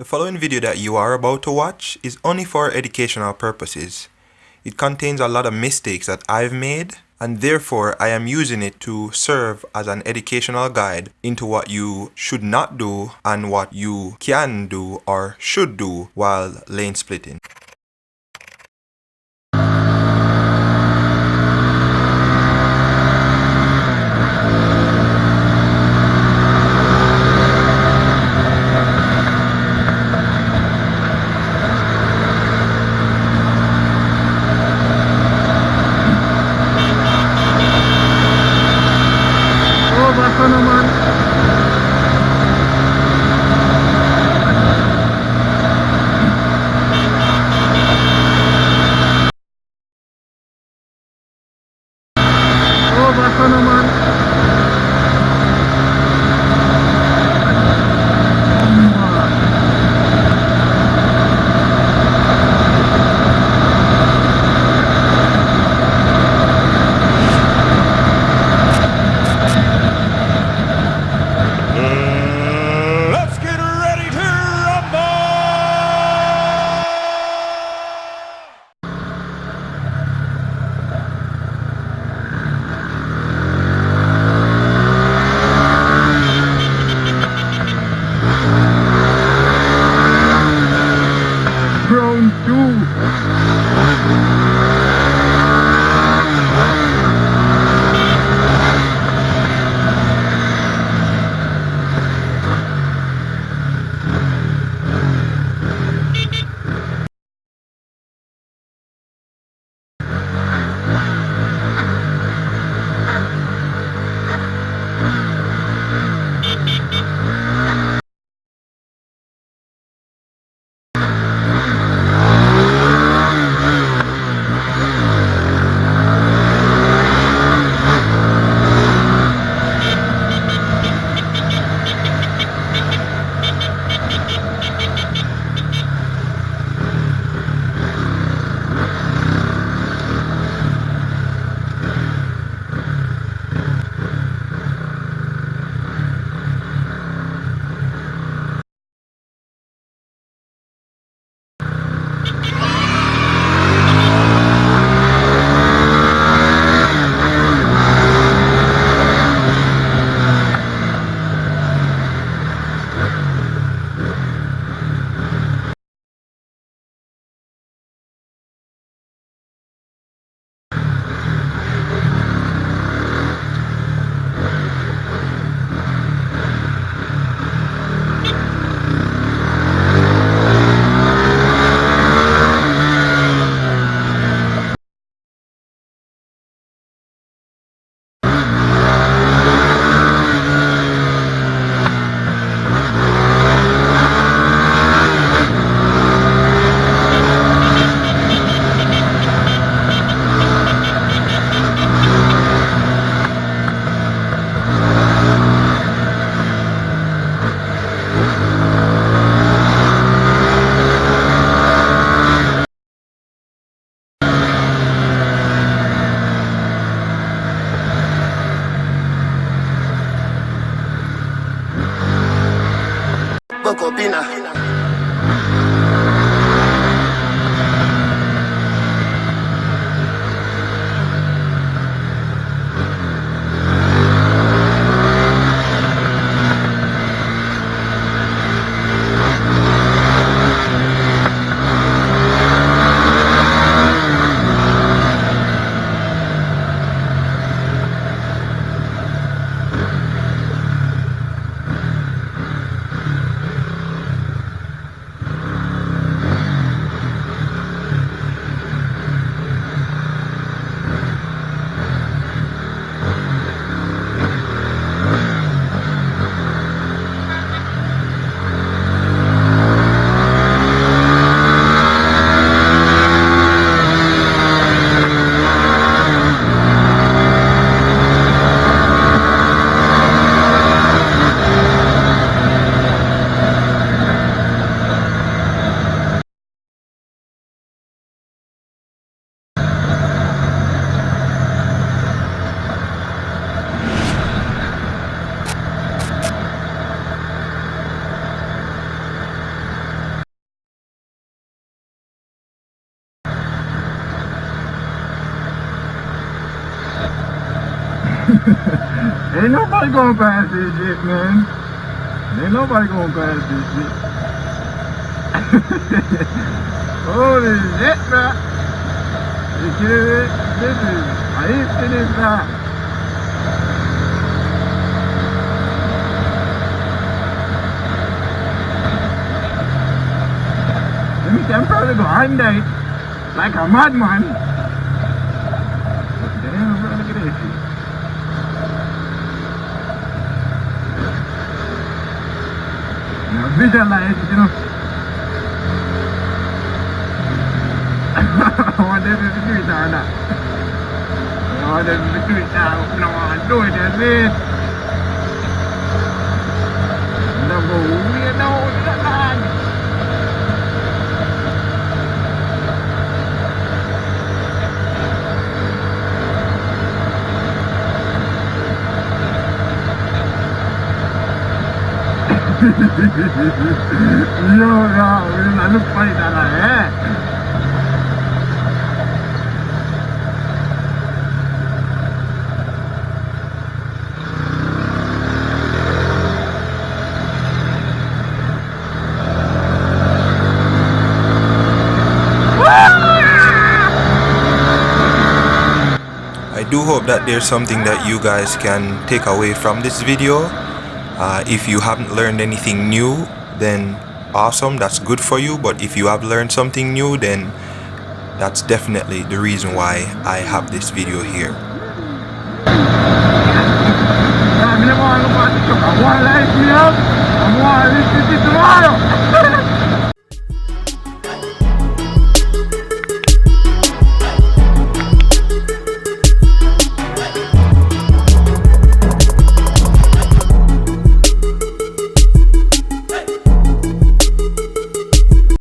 The following video that you are about to watch is only for educational purposes. It contains a lot of mistakes that I've made, and therefore I am using it to serve as an educational guide into what you should not do and what you can do or should do while lane splitting. Basta naman. Basta naman. Let's get ready to rumble! Round 2. Bocopina. Ain't nobody going past this shit, man. Ain't nobody going past this shit. Holy shit, man. You kidding me? This is, I ain't seen this now. Let me temporarily go under it like a madman. What the hell, bro? Look at this shit. Now visualize it, you know. I want them to do it or not. I want them to do it now. I don't want to do it, that's it. I don't go way down the line. Yo, I look funny that I I do hope that there's something that you guys can take away from this video. If you haven't learned anything new, then awesome, that's good for you. But if you have learned something new, then that's definitely the reason why I have this video here. I want to light me up. I want to listen to tomorrow.